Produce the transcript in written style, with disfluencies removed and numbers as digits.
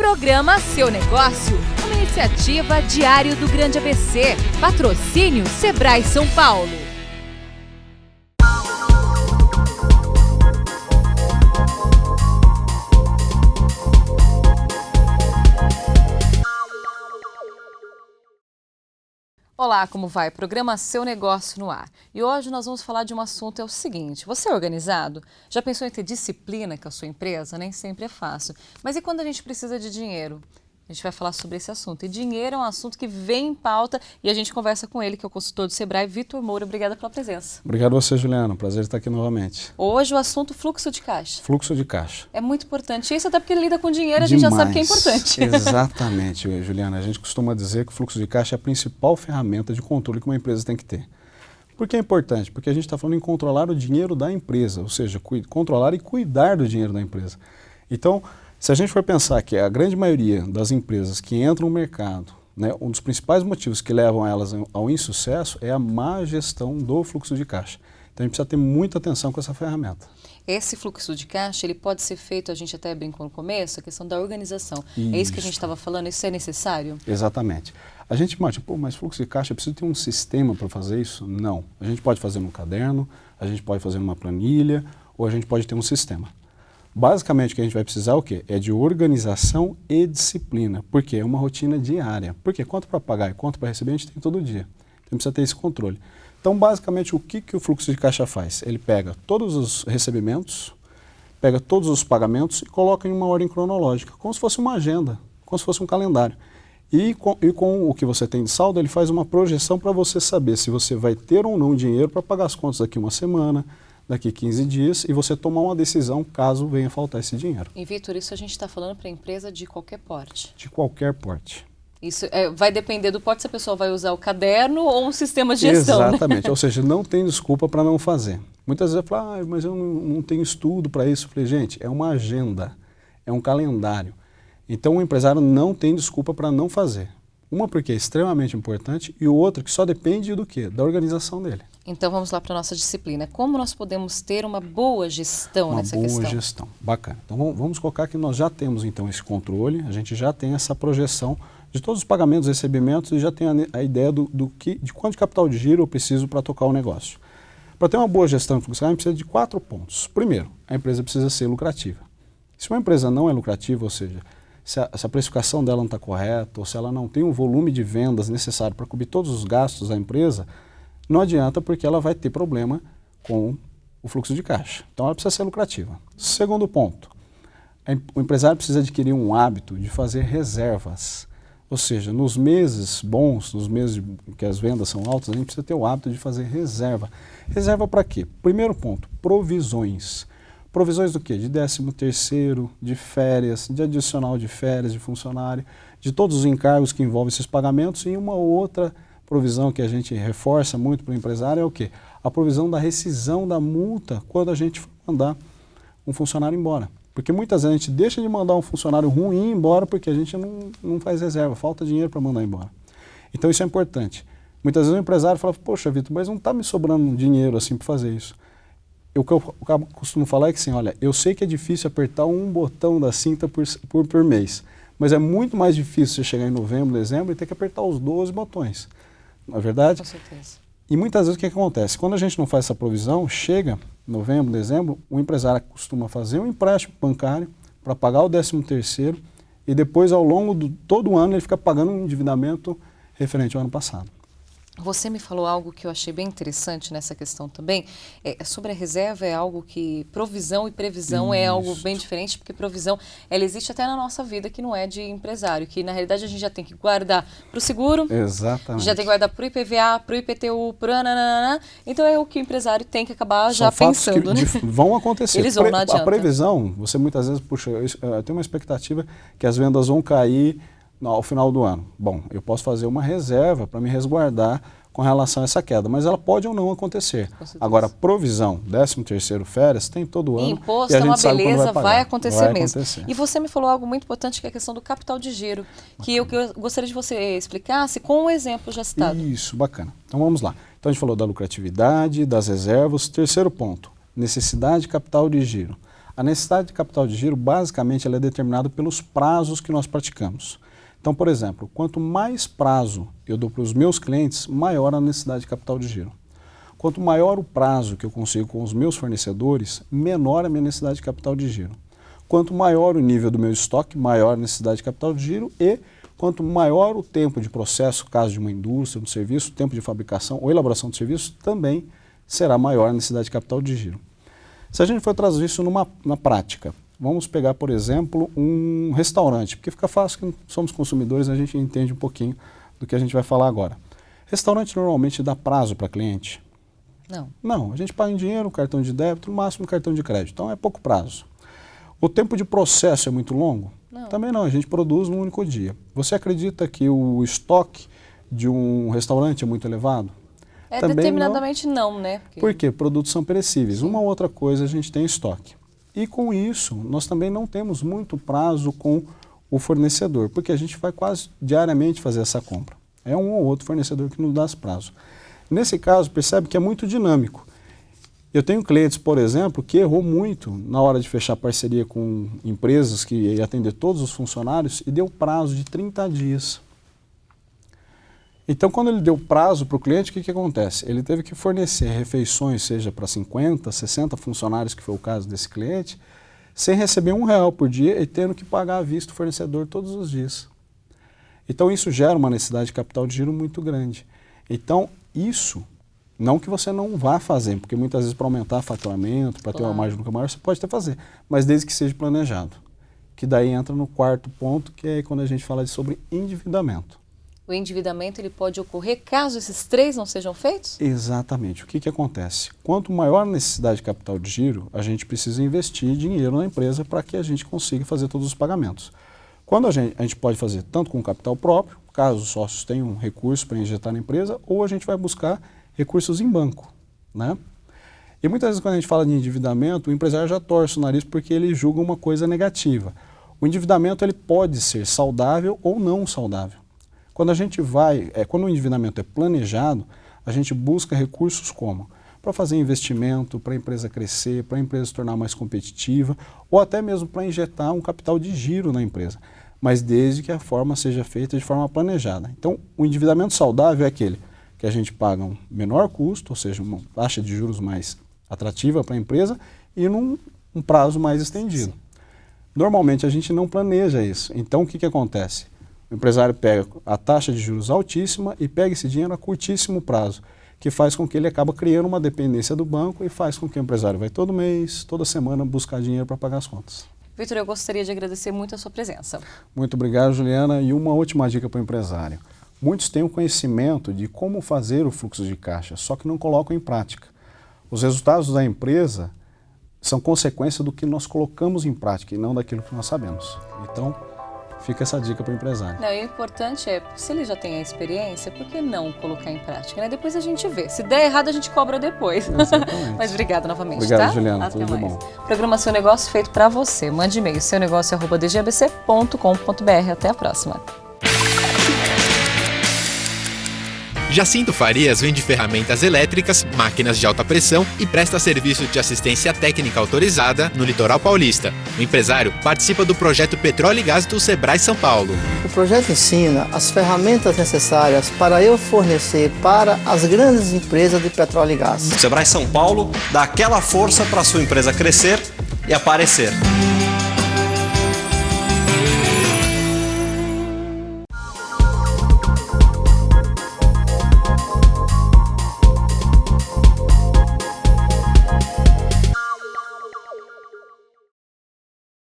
Programa Seu Negócio, uma iniciativa Diário do Grande ABC. Patrocínio Sebrae São Paulo. Olá, como vai? Programa Seu Negócio no ar. E hoje nós vamos falar de um assunto, é o seguinte: você é organizado? Já pensou em ter disciplina com a sua empresa? Nem sempre é fácil. Mas e quando a gente precisa de dinheiro? A gente vai falar sobre esse assunto. E dinheiro é um assunto que vem em pauta e a gente conversa com ele, que é o consultor do Sebrae, Vitor Moura. Obrigada pela presença. Obrigado a você, Juliana. Prazer estar aqui novamente. Hoje o assunto fluxo de caixa. Fluxo de caixa. É muito importante. Isso até porque ele lida com dinheiro, a gente já sabe que é importante. Exatamente, Juliana. A gente costuma dizer que o fluxo de caixa é a principal ferramenta de controle que uma empresa tem que ter. Por que é importante? Porque a gente está falando em controlar o dinheiro da empresa, ou seja, controlar e cuidar do dinheiro da empresa. Então, se a gente for pensar que a grande maioria das empresas que entram no mercado, né, um dos principais motivos que levam elas ao insucesso é a má gestão do fluxo de caixa. Então a gente precisa ter muita atenção com essa ferramenta. Esse fluxo de caixa, ele pode ser feito, a gente até brincou no começo, a questão da organização. Isso. É isso que a gente estava falando, isso é necessário? Exatamente. A gente imagina, mas fluxo de caixa, precisa ter um sistema para fazer isso? Não. A gente pode fazer num caderno, a gente pode fazer numa planilha, ou a gente pode ter um sistema. Basicamente, o que a gente vai precisar é o quê? É de organização e disciplina, porque é uma rotina diária. Porque conta para pagar e conta para receber a gente tem todo dia. Então, precisa ter esse controle. Então, basicamente, o que o fluxo de caixa faz? Ele pega todos os recebimentos, pega todos os pagamentos e coloca em uma ordem cronológica, como se fosse uma agenda, como se fosse um calendário. E com o que você tem de saldo, ele faz uma projeção para você saber se você vai ter ou não dinheiro para pagar as contas daqui uma semana, daqui 15 dias, e você tomar uma decisão caso venha faltar esse dinheiro. E, Vitor, isso a gente está falando para empresa de qualquer porte? De qualquer porte. Isso vai depender do porte, se a pessoa vai usar o caderno ou um sistema de gestão. Exatamente, né? Ou seja, não tem desculpa para não fazer. Muitas vezes eu falo, mas eu não tenho estudo para isso. Eu falei, gente, é uma agenda, é um calendário. Então o empresário não tem desculpa para não fazer. Uma porque é extremamente importante e outra que só depende do quê? Da organização dele. Então vamos lá para a nossa disciplina. Como nós podemos ter uma boa gestão nessa questão? Uma boa gestão, bacana. Então vamos colocar que nós já temos então esse controle, a gente já tem essa projeção de todos os pagamentos e recebimentos e já tem a ideia de quanto de capital de giro eu preciso para tocar o negócio. Para ter uma boa gestão funcional, a gente precisa de 4 pontos. Primeiro, a empresa precisa ser lucrativa. Se uma empresa não é lucrativa, ou seja, se a precificação dela não está correta ou se ela não tem o volume de vendas necessário para cobrir todos os gastos da empresa, não adianta porque ela vai ter problema com o fluxo de caixa. Então ela precisa ser lucrativa. Segundo ponto, o empresário precisa adquirir um hábito de fazer reservas. Ou seja, nos meses bons, nos meses que as vendas são altas, a gente precisa ter o hábito de fazer reserva. Reserva para quê? Primeiro ponto, provisões. Provisões do quê? De 13º, de férias, de adicional de férias de funcionário, de todos os encargos que envolvem esses pagamentos e uma outra provisão que a gente reforça muito para o empresário é o quê? A provisão da rescisão da multa quando a gente for mandar um funcionário embora. Porque muitas vezes a gente deixa de mandar um funcionário ruim embora porque a gente não faz reserva, falta dinheiro para mandar embora. Então isso é importante. Muitas vezes o empresário fala, poxa, Vitor, mas não está me sobrando dinheiro assim para fazer isso. O que eu costumo falar é que assim, olha, eu sei que é difícil apertar um botão da cinta por mês, mas é muito mais difícil você chegar em novembro, dezembro e ter que apertar os 12 botões. Não é verdade? Com certeza. E muitas vezes o que acontece? Quando a gente não faz essa provisão, chega novembro, dezembro, o empresário costuma fazer um empréstimo bancário para pagar o 13º e depois ao longo de todo o ano ele fica pagando um endividamento referente ao ano passado. Você me falou algo que eu achei bem interessante nessa questão também. Sobre a reserva é algo que provisão e previsão é algo bem diferente, porque provisão ela existe até na nossa vida que não é de empresário, que na realidade a gente já tem que guardar para o seguro, exatamente. Já tem que guardar para o IPVA, para o IPTU, para nananana. Então é o que o empresário tem que acabar já pensando. Né? Vão acontecer. Eles vão, não adianta. A previsão, você muitas vezes, puxa, eu tenho uma expectativa que as vendas vão cair ao final do ano. Bom, eu posso fazer uma reserva para me resguardar com relação a essa queda, mas ela pode ou não acontecer. Agora, provisão, 13º, férias, tem todo ano. Imposto e a é gente uma sabe beleza, vai acontecer mesmo. Acontecer. E você me falou algo muito importante, que é a questão do capital de giro, que eu gostaria de você explicasse com um exemplo já citado. Isso, bacana. Então vamos lá. Então a gente falou da lucratividade, das reservas. Terceiro ponto, necessidade de capital de giro. A necessidade de capital de giro, basicamente, ela é determinada pelos prazos que nós praticamos. Então, por exemplo, quanto mais prazo eu dou para os meus clientes, maior a necessidade de capital de giro. Quanto maior o prazo que eu consigo com os meus fornecedores, menor a minha necessidade de capital de giro. Quanto maior o nível do meu estoque, maior a necessidade de capital de giro e quanto maior o tempo de processo, caso de uma indústria, um serviço, tempo de fabricação ou elaboração de serviço, também será maior a necessidade de capital de giro. Se a gente for trazer isso na prática, vamos pegar, por exemplo, um restaurante, porque fica fácil que somos consumidores, a gente entende um pouquinho do que a gente vai falar agora. Restaurante normalmente dá prazo para cliente? Não. Não, a gente paga em dinheiro, cartão de débito, no máximo cartão de crédito, então é pouco prazo. O tempo de processo é muito longo? Não. Também não, a gente produz num único dia. Você acredita que o estoque de um restaurante é muito elevado? Também Determinadamente não, né? Por quê? Produtos são perecíveis. Uma outra coisa a gente tem estoque. E com isso, nós também não temos muito prazo com o fornecedor, porque a gente vai quase diariamente fazer essa compra. É um ou outro fornecedor que nos dá esse prazo. Nesse caso, percebe que é muito dinâmico. Eu tenho clientes, por exemplo, que errou muito na hora de fechar parceria com empresas que ia atender todos os funcionários e deu prazo de 30 dias. Então, quando ele deu prazo para o cliente, o que acontece? Ele teve que fornecer refeições, seja para 50, 60 funcionários, que foi o caso desse cliente, sem receber R$1 por dia e tendo que pagar à vista o fornecedor todos os dias. Então, isso gera uma necessidade de capital de giro muito grande. Então, isso, não que você não vá fazer, porque muitas vezes para aumentar faturamento, para ter uma margem nunca maior, você pode até fazer, mas desde que seja planejado. Que daí entra no quarto ponto, que é quando a gente fala sobre endividamento. O endividamento ele pode ocorrer caso esses três não sejam feitos? Exatamente. O que acontece? Quanto maior a necessidade de capital de giro, a gente precisa investir dinheiro na empresa para que a gente consiga fazer todos os pagamentos. Quando a gente pode fazer tanto com capital próprio, caso os sócios tenham recurso para injetar na empresa, ou a gente vai buscar recursos em banco, né? E muitas vezes quando a gente fala de endividamento, o empresário já torce o nariz porque ele julga uma coisa negativa. O endividamento ele pode ser saudável ou não saudável. Quando a gente quando o endividamento é planejado, a gente busca recursos como? Para fazer investimento, para a empresa crescer, para a empresa se tornar mais competitiva, ou até mesmo para injetar um capital de giro na empresa, mas desde que a forma seja feita de forma planejada. Então, o endividamento saudável é aquele que a gente paga um menor custo, ou seja, uma taxa de juros mais atrativa para a empresa e num prazo mais estendido. Normalmente a gente não planeja isso, então o que acontece? O empresário pega a taxa de juros altíssima e pega esse dinheiro a curtíssimo prazo, que faz com que ele acaba criando uma dependência do banco e faz com que o empresário vai todo mês, toda semana buscar dinheiro para pagar as contas. Vitor, eu gostaria de agradecer muito a sua presença. Muito obrigado, Juliana. E uma última dica para o empresário. Muitos têm o conhecimento de como fazer o fluxo de caixa, só que não colocam em prática. Os resultados da empresa são consequência do que nós colocamos em prática e não daquilo que nós sabemos. Então, fica essa dica para o empresário. Não, e o importante é, se ele já tem a experiência, por que não colocar em prática, né? Depois a gente vê. Se der errado, a gente cobra depois. Exatamente. Mas obrigada novamente, obrigado, tá? Juliana. Até tudo mais. de bom. Programa Seu Negócio feito para você. Mande e-mail, seunegócio@dgbc.com.br. Até a próxima. Jacinto Farias vende ferramentas elétricas, máquinas de alta pressão e presta serviço de assistência técnica autorizada no litoral paulista. O empresário participa do projeto Petróleo e Gás do Sebrae São Paulo. O projeto ensina as ferramentas necessárias para eu fornecer para as grandes empresas de petróleo e gás. O Sebrae São Paulo dá aquela força para a sua empresa crescer e aparecer.